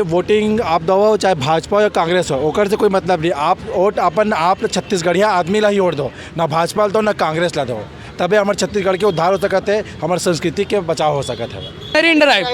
Voting आप दो चाहे भाजपा या कांग्रेस हो ओकर से कोई मतलब नहीं। आप वोट अपन आप छत्तीसगढ़िया आदमी ला ही वोट दो, ना भाजपा ला दो ना कांग्रेस ला दो, तबे हमारे छत्तीसगढ़ के उद्धार हो सकत है, हमारे संस्कृति के बचाव हो सकत है। मेरीन ड्राइव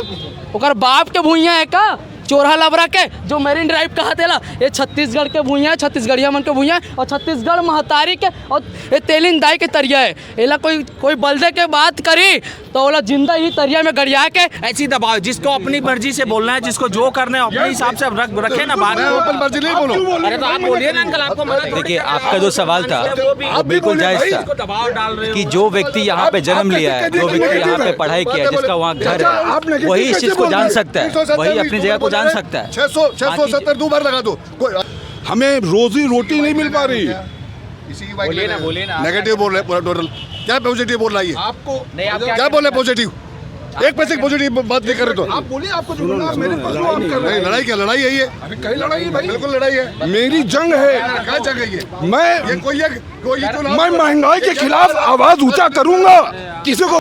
ओकर बाप के भूइया है का चोरहा लबरा के जो मेरीन ड्राइव कहा तेला ये छत्तीसगढ़ के भूइया है, छत्तीसगढ़िया मन के भूइया है और छत्तीसगढ़ महतारी के और ये तेलिन दाई के तरिया है। एला कोई बलदे के बात करी तो ओला जिंदा ही तरिया में गड़िया के ऐसी दबाव जिसको अपनी मर्जी से बोलना है, जिसको जो करना है अपने हिसाब से रखे ना बात अपन मर्जी नहीं बोलो। अरे तो आप बोलिए ना अंकल, आपको देखिए आपका जो सवाल था वो बिल्कुल जायज़ था दबाव डाल रहे कि जो व्यक्ति यहाँ पे जन्म लिया है, जो व्यक्ति यहाँ पे पढ़ाई किया है, जिसका वहाँ घर है, वही इस चीज़ को जान सकता है, वही अपनी जगह को जान सकता है। 670 दो बार लगा दो। हमें रोजी रोटी नहीं मिल पा रही। बोलिए ना नेगेटिव बोल रहे हैं पूरा टोटल। क्या पॉजिटिव बोल रहा है आपको? क्या बोले पॉजिटिव? एक पैसे की पॉजिटिव बात नहीं कर रहे तो आप बोलिए। आपको जो बोलना मेरे पास आप कर रहे हैं। लड़ाई क्या लड़ाई है ये? अभी कहीं लड़ाई है भाई, बिल्कुल लड़ाई है। मेरी जंग है। क्या जंग है ये? मैं महंगाई के खिलाफ आवाज ऊंचा करूंगा। किसी को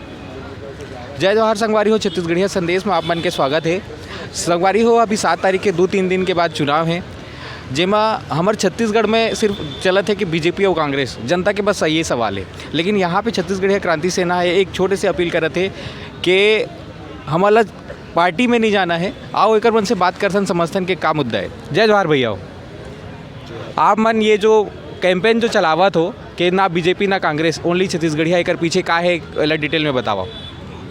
जय जवाहर संगवारी हो छत्तीसगढ़िया संदेश में आप मन के स्वागत है। संगवारी हो अभी 7 तारीख के 2-3 दिन के बाद चुनाव है, जेमा हमारे छत्तीसगढ़ में सिर्फ चलत है कि बीजेपी और कांग्रेस, जनता के बस ये सवाल है। लेकिन यहाँ पे छत्तीसगढ़िया क्रांति सेना है एक छोटे से अपील करत है कि हमारा पार्टी में नहीं जाना है, आओ एक मन से बात करसन समर्थन के का मुद्दा है। जय जवाहर भैया हो। आप मन ये जो कैंपेन जो चलावत हो कि ना बीजेपी ना कांग्रेस ओनली छत्तीसगढ़िया, एक पीछे का है डिटेल में बताओ।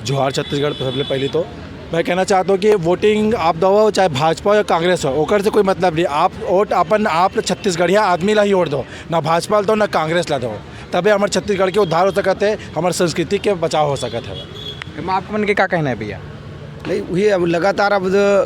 जोहार छत्तीसगढ़। सबसे पहले तो मैं कहना चाहता हूँ कि वोटिंग आप दो चाहे भाजपा या कांग्रेस हो ओकर से कोई मतलब नहीं। आप वोट अपन आप छत्तीसगढ़िया आदमी ला ही वोट दो, ना भाजपा ला दो ना कांग्रेस ला दो, तबे हमारे छत्तीसगढ़ के उद्धार हो सकत है, हमारे संस्कृति के बचाव हो सकत है। आपको मन के क्या कहना है भैया? नहीं वही अब लगातार अब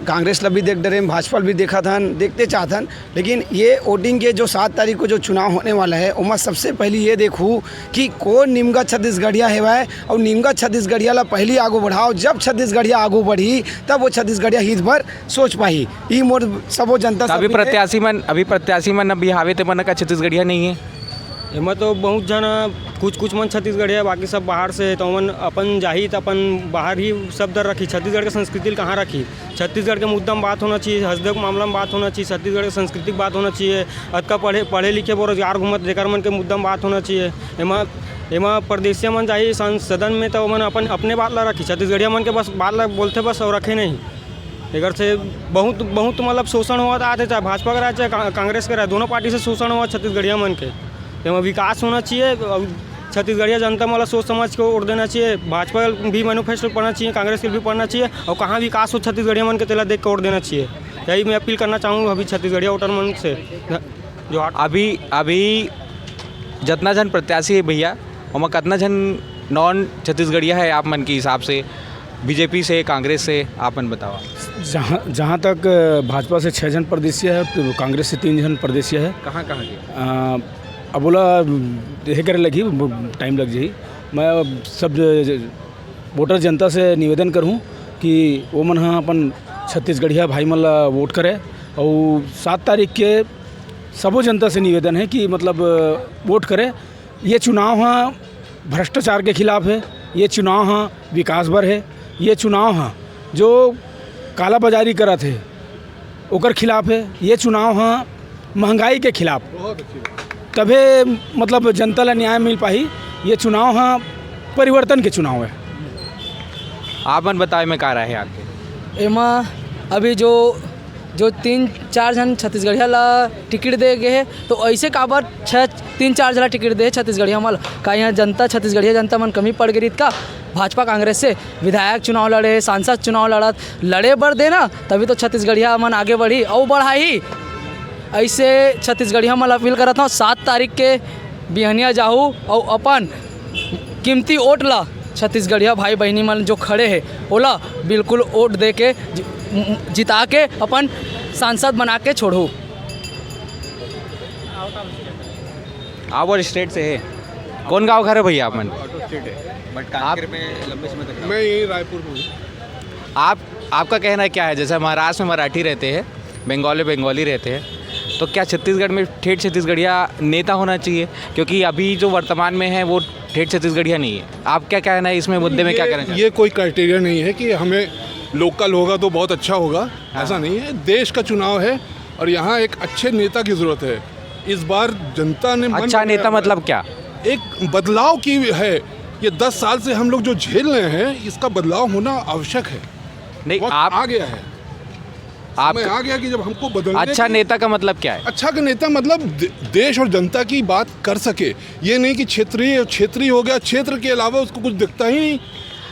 कांग्रेस ला भी देख डरे, भाजपा भी देखा था, देखते चाहतन। लेकिन ये वोटिंग के जो 7 तारीख को जो चुनाव होने वाला है उमा सबसे पहले ये देखूँ कि कौन निमगा छत्तीसगढ़िया है और निमगा छत्तीसगढ़िया ला पहली आगू बढ़ाओ। जब छत्तीसगढ़िया आगू बढ़ी तब वो छत्तीसगढ़िया हित भर सोच पाई। ई मोर सबो जनता अभी प्रत्याशी मन अभी हावे ते मन का छत्तीसगढ़िया नहीं है। एमा तो बहुत जन कुछ मन छत्तीसगढ़ है, बाकी सब बाहर से है। तो मन अपन जाही तो अपन बाहर ही सब दर रखी। छत्तीसगढ़ के संस्कृति कहाँ रखी? छत्तीसगढ़ के मुद्दा में बात होना चाहिए, हसदेव के मामला में बात होना चाहिए, छत्तीसगढ़ के सांस्कृतिक बात होना चाहिए। अतका पढ़े लिखे बेरोजगार घूमत जेकर मन के मुद्दा में बात होना चाहिए। एमा परदेशिया मन जाही सदन में तो मन अपन अपने बात ला रखी। छत्तीसगढ़िया मन के बस बात ला बोलते बस और रखे नहीं। इधर से बहुत मतलब शोषण हुआ आते, चाहे भाजपा का रहे चाहे कांग्रेस का रहे, दोनों पार्टी से शोषण हुआ छत्तीसगढ़िया मन के। एमा विकास होना चाहिए। छत्तीसगढ़िया जनता मतलब सोच समझ के वोट देना चाहिए। भाजपा भी मैनिफेस्टो पढ़ना चाहिए, कांग्रेस के भी पढ़ना चाहिए और कहाँ विकास हो छत्तीसगढ़िया मन के तेला देख के वोट देना चाहिए। यही मैं अपील करना चाहूँगा अभी छत्तीसगढ़िया वोटर मन से। जो अभी जितना जन प्रत्याशी है भैया और कितना जन नॉन छत्तीसगढ़िया है आप मन के हिसाब से, बीजेपी से कांग्रेस से आप मन बताओ। जहाँ तक भाजपा से 6 जन प्रदेशीय है तो कांग्रेस से 3 जन प्रदेशीय है। कहाँ के? अब बोला यही करे लगी टाइम लग जाही। मैं सब वोटर जनता से निवेदन करूँ कि वो मन हाँ अपन छत्तीसगढ़िया भाई मन ला वोट करे। और 7 तारीख के सबो जनता से निवेदन है कि मतलब वोट करे। ये चुनाव हाँ भ्रष्टाचार के खिलाफ है, ये चुनाव हाँ विकास बर है, ये चुनाव हाँ जो काला बाजारी करत है ओकर खिलाफ है, ये चुनाव हाँ महंगाई के खिलाफ। तबे मतलब जनता ला न्याय मिल पाही। ये चुनाव हाँ परिवर्तन के चुनाव है। आप मन बताए में का रहा है आपके? एमा अभी जो 3-4 जन छत्तीसगढ़िया ला टिकट दे गए है तो ऐसे काबर 3-4 जन टिकट दे छत्तीसगढ़िया मल का यहाँ जनता छत्तीसगढ़िया जनता मन कमी पड़ गई का भाजपा कांग्रेस से विधायक चुनाव लड़े, सांसद चुनाव लड़े बर देना तभी तो छत्तीसगढ़िया मन आगे बढ़ी और बढ़ाई। ऐसे छत्तीसगढ़िया मन अपील करत हूँ 7 तारीख के बिहनिया जाहू और अपन कीमती वोट ला छत्तीसगढ़िया भाई बहनी मन जो खड़े है ओला बिल्कुल वोट दे के जिता के अपन सांसद बना के छोड़ू। आप और स्टेट से है? कौन गांव घर है भैया आप मन? मैं यही रायपुर हूँ। आपका कहना क्या है? जैसे महाराष्ट्र में मराठी रहते हैं, बंगाली रहते हैं, तो क्या छत्तीसगढ़ में ठेठ छत्तीसगढ़िया नेता होना चाहिए? क्योंकि अभी जो वर्तमान में है वो ठेठ छत्तीसगढ़िया नहीं है। आप क्या कहना है इसमें मुद्दे में? क्या कहना चाहिए? ये कोई क्राइटेरिया नहीं है कि हमें लोकल होगा तो बहुत अच्छा होगा, ऐसा नहीं है। देश का चुनाव है और यहाँ एक अच्छे नेता की ज़रूरत है। इस बार जनता ने अच्छा नेता मतलब क्या? एक बदलाव की है। ये 10 साल से हम लोग जो झेल रहे हैं, इसका बदलाव होना आवश्यक है। नहीं, वक्त आप आ गया है, आप समय आ गया कि जब हमको बदलने अच्छा नेता का मतलब क्या है? अच्छा का नेता मतलब देश और जनता की बात कर सके। ये नहीं कि क्षेत्रीय हो गया, क्षेत्र के अलावा उसको कुछ दिखता ही नहीं।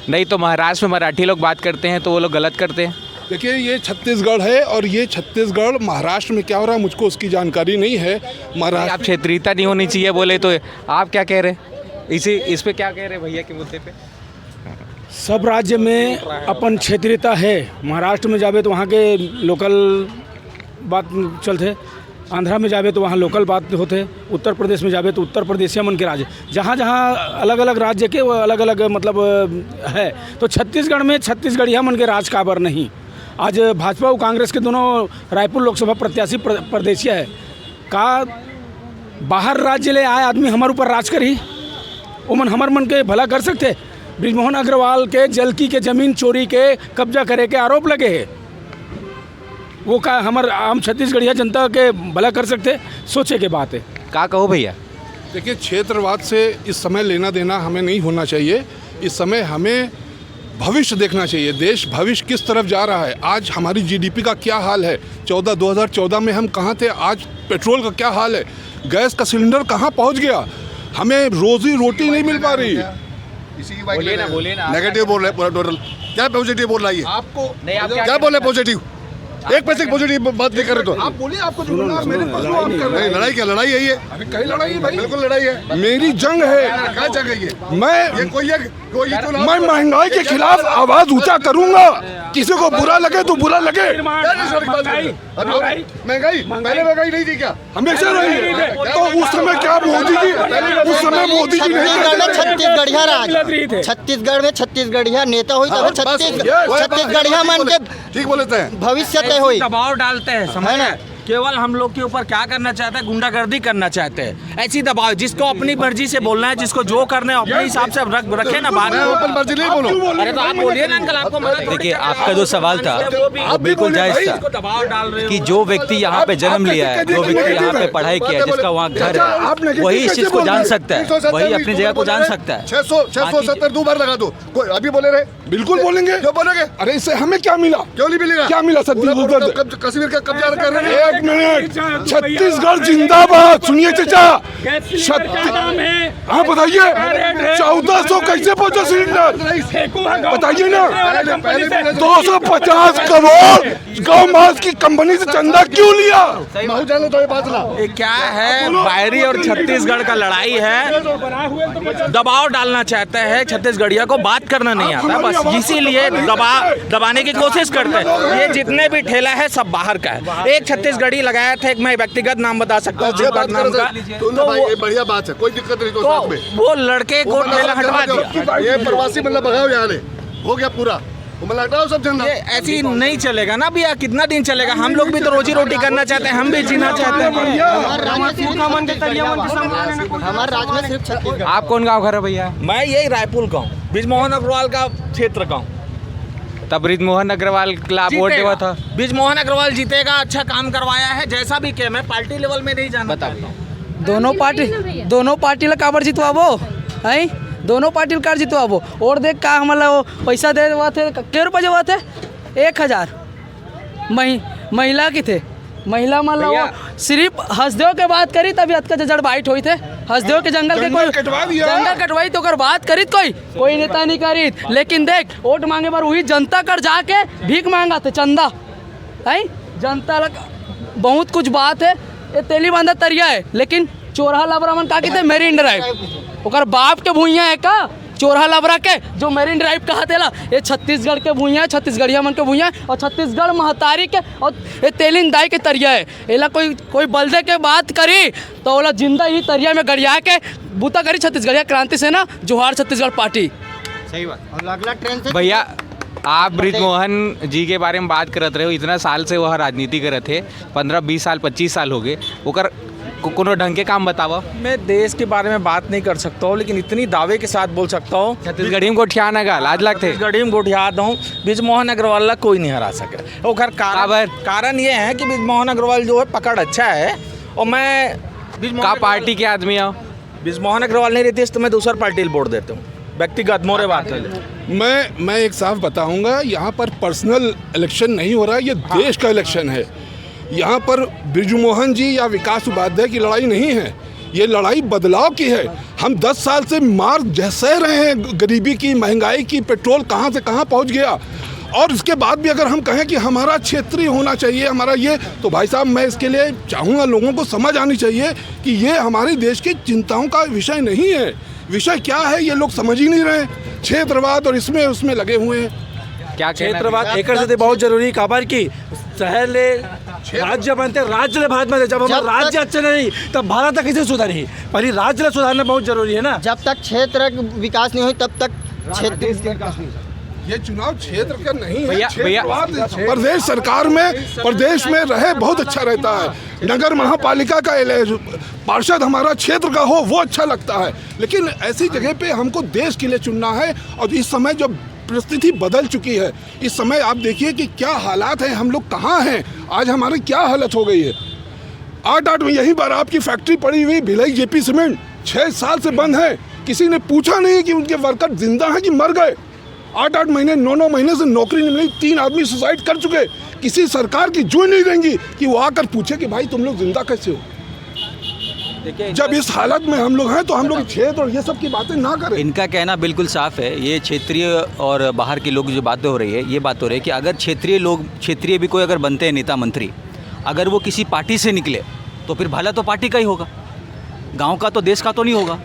नहीं तो महाराष्ट्र में मराठी लोग बात करते हैं तो वो लोग गलत करते हैं। देखिए, ये छत्तीसगढ़ है और ये छत्तीसगढ़ महाराष्ट्र में क्या हो रहा है मुझको उसकी जानकारी नहीं है। आप महाराष्ट्र क्षेत्रीयता नहीं होनी चाहिए बोले तो आप क्या कह रहे हैं? इस पे क्या कह रहे हैं भैया के मुद्दे पे? सब राज्य में अपन क्षेत्रीयता है। महाराष्ट्र में जावे तो वहाँ के लोकल बात चलते, आंध्रा में जावे तो वहाँ लोकल बात होते, उत्तर प्रदेश में जावे तो उत्तर प्रदेशिया मन के राज्य, जहाँ जहाँ अलग अलग राज्य के अलग अलग मतलब है। तो छत्तीसगढ़ में छत्तीसगढ़िया मन के राज काबर नहीं। आज भाजपा और कांग्रेस के दोनों रायपुर लोकसभा प्रत्याशी प्रदेशिया है का बाहर राज्य ले आए आदमी हमारे ऊपर राज करी, उमन हमार मन के भला कर सकते। ब्रिजमोहन अग्रवाल के जलकी के जमीन चोरी के कब्जा करे के आरोप लगे हैं, वो का हमार आम छत्तीसगढ़िया जनता के भला कर सकते? सोचे के बात है। का कहो भैया? देखिए, क्षेत्रवाद से इस समय लेना देना हमें नहीं होना चाहिए। इस समय हमें भविष्य देखना चाहिए। देश भविष्य किस तरफ जा रहा है। आज हमारी जीडीपी का क्या हाल है। 2014 में हम कहाँ थे, आज पेट्रोल का क्या हाल है, गैस का सिलेंडर कहाँ पहुँच गया, हमें रोजी रोटी नहीं मिल पा रही। बोलिए ना। नेगेटिव बोल रहे हैं पूरा टोटल। क्या पॉजिटिव बोल रहा है? आपको नहीं, आप क्या बोले पॉजिटिव? एक पैसे की पॉजिटिव बात नहीं कर रहे तो आप बोलिए, आपको जो बोलना है, मेरे पास वो आप कर रहे हैं। नहीं, लड़ाई क्या? लड़ाई है ये। अभी कहीं लड़ाई है भाई, बिल्कुल लड़ाई है। मेरी जंग है। क्या जगह है ये? मैं कोई महंगाई के खिलाफ आवाज ऊंचा करूंगा। किसी को बुरा लगे तो बुरा लगे। महंगाई पहले महंगाई नहीं थी क्या? हमेशा रही है। तो उस समय क्या मोदी जी, उस समय मोदी जी नहीं छत्तीसगढ़ में करते थे। छत्तीसगढ़िया राज, छत्तीसगढ़ में छत्तीसगढ़िया नेता हुई तब छत्तीसगढ़िया मन के ठीक बोलते हैं। भविष्य तय हुई। दबाव डालते हैं, समझ ना? केवल हम लोग के ऊपर क्या करना चाहते हैं, गुंडागर्दी करना चाहते हैं। ऐसी दबाव, जिसको अपनी मर्जी से बोलना है, जिसको जो करना है अपने हिसाब से रखे ना बात। मैं अपन मर्जी नहीं बोलूं। अरे तो आप बोलिए ना अंकल, आपको मना देखिए, आपका जो सवाल था वो बिल्कुल जायज़ था दबाव डाल रहे हो कि जो व्यक्ति यहाँ पे जन्म लिया है, जो व्यक्ति यहाँ पे पढ़ाई किया है, जिसका वहाँ घर है, वही इस चीज़ को जान सकता है, वही अपनी जगह को जान सकता है। 670 दो बार लगा दो। कोई अभी बोले रहे? बिल्कुल बोलेंगे। क्यों बोलेंगे? अरे इससे हमें क्या मिला? क्यों नहीं मिलेगा? क्या मिला? कश्मीर का कब्जा कर रहे हैं। एक मिनट, छत्तीसगढ़ जिंदाबाद। सुनिए चाचा, हाँ बताइए, 1400 कैसे पहुंचा सिलेंडर? बताइए ना। 250 करोड़ गौ मांस की कंपनी से चंदा क्यों लिया? जाने तो ये बात ना। ये क्या है, बायरी और छत्तीसगढ़ का लड़ाई है। दबाव डालना चाहते हैं, छत्तीसगढ़िया को बात करना नहीं आता, बस इसीलिए दबाने की कोशिश करते हैं। ये जितने भी ठेला है सब बाहर का है। एक छत्तीसगढ़ी लगाया था, एक मैं व्यक्तिगत नाम बता सकता हूँ नाम का, तो ये बढ़िया बात है, कोई दिक्कत नहीं। तो साथ में वो लड़के को ठेला हटवा दिया। ये प्रवासी मतलब भगाओ, यहाँ हो गया पूरा, मतलब हटाओ सब झंडा। ये ऐसी नहीं चलेगा ना भैया, कितना दिन चलेगा? हम लोग भी तो रोजी रोटी करना चाहते हैं, हम भी जीना चाहते हैं। हमारे राज्य में सिर्फ छत्तीसगढ़। आप कौन गाँव घर है भैया? मैं यही रायपुर का हूँ, ब्रिजमोहन अग्रवाल का क्षेत्र का हूँ। तब ब्रिजमोहन अग्रवाल के आप वोट देवा था? ब्रिजमोहन अग्रवाल जीतेगा, अच्छा काम करवाया है। जैसा भी क्या, मैं पार्टी लेवल में नहीं जाना चाहता हूँ। दोनों पार्टी ला काबर जितवाबो है, दोनों पार्टी कार जितवाबो। और देख का हमारा वो पैसा दे हुआ थे, के रुपये जो हुआ थे 1000 महिला की थे। महिला मतलब वो सिर्फ हंसदेव के बात करी तभी हद का जड़ बाइट हुई थे। हंसदेव के जंगल के कोई जंगल कटवाई तो कर बात करित कोई नेता नहीं करित। लेकिन देख, वोट मांगे बार वही जनता कर जाके भीख मांगा थे, चंदा है। जनता लग बहुत कुछ बात है। ये तेली बांधा तरिया है, लेकिन चोरहा लबरा मन का कहते मेरीन ड्राइव, ओकर बाप के भूइया है का चोरहा लबरा के जो मेरीन ड्राइव कहा तेला। ये छत्तीसगढ़ के भूइया, छत्तीसगढ़िया मन के भूइया और छत्तीसगढ़ महतारी के और ये तेलिन दाई के तरिया है। एला कोई बलदे के बात करी तो ओला जिंदा ही तरिया में गड़िया के बूता करी। छत्तीसगढ़िया क्रांति सेना, जोहार छत्तीसगढ़ पार्टी। सही बात भैया। आप ब्रिजमोहन जी के बारे में बात करत रहे हो, इतना साल से वह राजनीति करत थे, 15-20 साल 25 साल हो गए। ओकर कोनो ढंग के काम बतावा। मैं देश के बारे में बात नहीं कर सकता हूँ, लेकिन इतनी दावे के साथ बोल सकता हूँ छत्तीसगढ़ी में गोठिया नगा लाज लगते छत्तीसगढ़ी में गोठिया दूँ, ब्रिजमोहन अग्रवाल ला कोई नहीं हरा सके। वो कारण ये है कि ब्रिजमोहन अग्रवाल जो है पकड़ अच्छा है, और मैं का पार्टी के आदमी हो। ब्रिजमोहन अग्रवाल नहीं रहती तो मैं दूसरा पार्टी वोट देता हूँ, व्यक्तिगत मोरे बात है। मैं एक साफ बताऊंगा, यहाँ पर पर्सनल इलेक्शन नहीं हो रहा है, ये देश का इलेक्शन है। यहाँ पर बृजमोहन जी या विकास उपाध्याय की लड़ाई नहीं है, ये लड़ाई बदलाव की है। हम 10 साल से मार सह रहे हैं, गरीबी की, महंगाई की, पेट्रोल कहाँ से कहाँ पहुँच गया, और इसके बाद भी अगर हम कहें कि हमारा क्षेत्रीय होना चाहिए, हमारा ये, तो भाई साहब मैं इसके लिए चाहूँगा लोगों को समझ आनी चाहिए कि ये हमारे देश की चिंताओं का विषय नहीं है। विषय क्या है ये लोग समझ ही नहीं रहे, क्षेत्रवाद और इसमें उसमें लगे हुए हैं। क्या क्षेत्रवाद एक से बहुत जरूरी खबर की शहर ले राज्य बनते, राज्य ले भारत में, जब हमारा राज्य अच्छे नहीं तब भारत कैसे सुधरी। पहले राज्य सुधारना बहुत जरूरी है ना। जब तक क्षेत्र विकास नहीं हो तब तक क्षेत्र विकास नहीं। ये चुनाव क्षेत्र का नहीं है, भैया प्रदेश सरकार में प्रदेश में रहे बहुत अच्छा रहता है। नगर महापालिका का पार्षद हमारा क्षेत्र का हो वो अच्छा लगता है, लेकिन ऐसी जगह पे हमको देश के लिए चुनना है। और इस समय जो परिस्थिति बदल चुकी है, इस समय आप देखिए कि क्या हालात हैं, हम लोग कहाँ हैं, आज हमारी क्या हालत हो गई है। 8 में यहीं पर आपकी फैक्ट्री पड़ी हुई भिलाई जेपी सीमेंट 6 साल से बंद है, किसी ने पूछा नहीं कि उनके वर्कर जिंदा हैं कि मर गए। 8 महीने 9 महीने से नौकरी नहीं मिली, 3 आदमी सुसाइड कर चुके। किसी सरकार की जूं नहीं देंगी कि वो आकर पूछे कि भाई तुम लोग जिंदा कैसे हो। जब इस हालत में हम लोग हैं तो हम लोग क्षेत्र और ये सब की बातें ना करें। इनका कहना बिल्कुल साफ है, ये क्षेत्रीय और बाहर के लोग जो बातें हो रही है, ये बात हो रही है कि अगर क्षेत्रीय भी कोई अगर बनते हैं नेता मंत्री, अगर वो किसी पार्टी से निकले तो फिर भला तो पार्टी का ही होगा, गाँव का तो देश का तो नहीं होगा।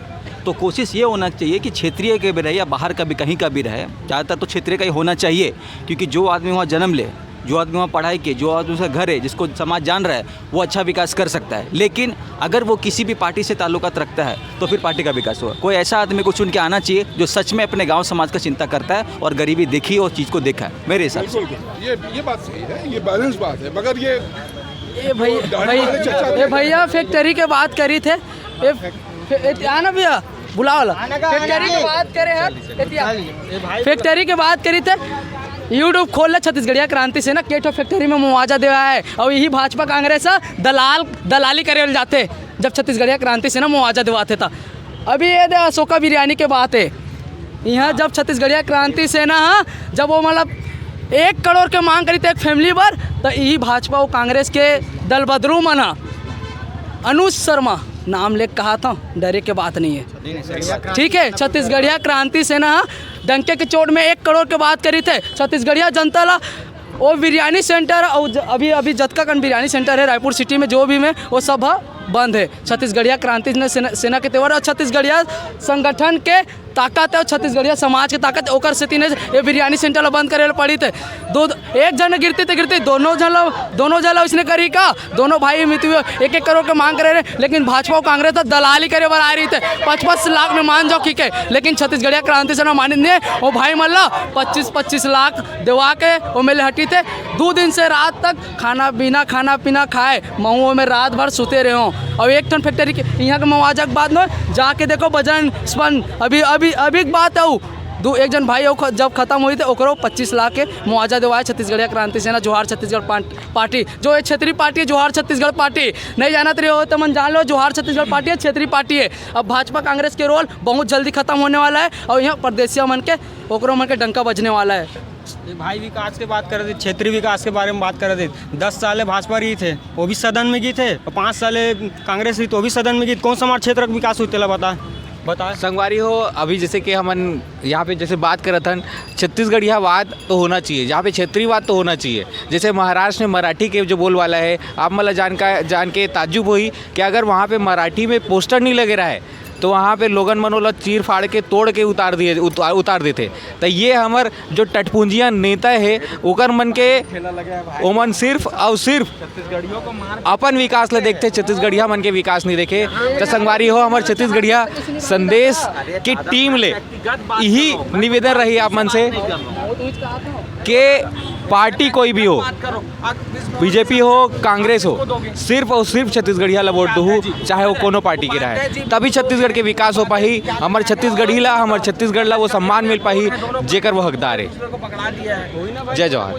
तो कोशिश ये होना चाहिए कि क्षेत्रीय के भी रहे या बाहर का भी कहीं का भी रहे, ज़्यादातर तो क्षेत्रीय का ही होना चाहिए, क्योंकि जो आदमी वहाँ जन्म ले, जो आदमी वहाँ पढ़ाई के, जो आदमी उसका घर है, जिसको समाज जान रहा है, वो अच्छा विकास कर सकता है। लेकिन अगर वो किसी भी पार्टी से ताल्लुकात रखता है तो फिर पार्टी का विकास होगा। कोई ऐसा आदमी को चुन के आना चाहिए जो सच में अपने गाँव समाज का चिंता करता है और गरीबी देखी और चीज़ को देखा है, मेरे हिसाब से। ये बात सही है, ये बैलेंस बात है, मगर ये भैया फैक्ट्री के बात करी थे, आना भैया बुला वाला फैक्ट्री की बात करे हैं, फैक्ट्री की बात करी थे। यूट्यूब खोल ले, छत्तीसगढ़िया क्रांति से ना केटो फैक्ट्री में मुआवजा दिया है, और यही भाजपा कांग्रेस दलाली करे जाते जब छत्तीसगढ़िया क्रांति से ना मुआवजा दिवाते था। अभी ये अशोका बिरयानी के बात है, यहाँ जब छत्तीसगढ़िया क्रांति से ना जब वो मतलब 1 करोड़ के मांग करी थे एक फैमिली पर, तो यही भाजपा और कांग्रेस के दल बदरू मना अनुज शर्मा नाम ले कहा था, डरे के बात नहीं है, ठीक है। छत्तीसगढ़िया क्रांति से ना डंके के चोट में 1 करोड़ के बात करी थे। छत्तीसगढ़िया जनता ला वो बिरयानी सेंटर और अभी जतका कन बिरयानी सेंटर है रायपुर सिटी में, जो भी में वो सब बंद है। छत्तीसगढ़िया क्रांति ने सेना के तेवर और छत्तीसगढ़िया संगठन के ताकत है और छत्तीसगढ़िया समाज के ताकत ओकर से तीन ये बिरयानी सेंटर बंद करे पड़ी थे। एक जन गिरती दोनों जन उसने करी का, दोनों भाई मित्र 1-1 करोड़ के मांग करे रहे, लेकिन भाजपा और कांग्रेस तो दलाली करे बर आ रही थे। 55 लाख में मान जाओ ठीक है, लेकिन छत्तीसगढ़िया क्रांति से ना मानित नहीं, वो भाई मल्ला 25-25 लाख दिवा के वो मेले हटी थे। 2 दिन से रात तक खाना पीना खाए महुओं में रात भर सुते रहे हों। और 1 टन फैक्ट्री के यहाँ के मुआवजा के बाद में जाके देखो बजन स्पन अभी बात है, 1 जन भाई जब खत्म हुई थे ओकरो 25 लाख के मुआवजा दिवाए छत्तीसगढ़िया क्रांति सेना जोहार छत्तीसगढ़ पार्टी, जो एक क्षेत्रीय पार्टी है जोहार छत्तीसगढ़ पार्टी। नहीं जानत रहे हो तो मन जान लो, जोहार छत्तीसगढ़ पार्टी है, क्षेत्रीय पार्टी है। अब भाजपा कांग्रेस के रोल बहुत जल्दी खत्म होने वाला है और यहाँ प्रदेशिया मन के डंका बजने वाला है। भाई विकास की बात कर रहे थे, क्षेत्रीय विकास के बारे में बात कर रहे थे। 10 साल भाजपा रही थे वो भी सदन में गई थे, और 5 साल कांग्रेस रही तो वो भी सदन में गई। कौन सा हमारे क्षेत्र का विकास हुई बता संगवारी हो। अभी जैसे कि हमन यहाँ पे जैसे बात करत हन, छत्तीसगढ़ियावाद तो होना चाहिए, जहाँ पे क्षेत्रीयवाद तो होना चाहिए। जैसे महाराष्ट्र में मराठी के जो बोल वाला है, आप मतलब जान के ताज्जुब हुई कि अगर वहाँ पे मराठी में पोस्टर नहीं लगे रहा है तो वहाँ पे लोगन मनोला चीर फाड़ के तोड़ के उतार देते। तो ये हमार जो टटपुंजिया नेता है ओकर मन के ओमन सिर्फ और सिर्फ अपन विकास ले देखते, छत्तीसगढ़िया मन के विकास नहीं देखे। तो संगवारी हो हमारे छत्तीसगढ़िया संदेश की टीम ले यही निवेदन रही आप मन से कि पार्टी कोई भी हो, बीजेपी हो कांग्रेस हो, सिर्फ और सिर्फ छत्तीसगढ़िया ला वोट दूँ, चाहे वो कोनो पार्टी की रहे, तभी छत्तीसगढ़ के विकास हो पाही। हमारे छत्तीसगढ़ी ला, हमारे छत्तीसगढ़ ला वो सम्मान मिल पाही जेकर वो हकदार है। जय जवाहर।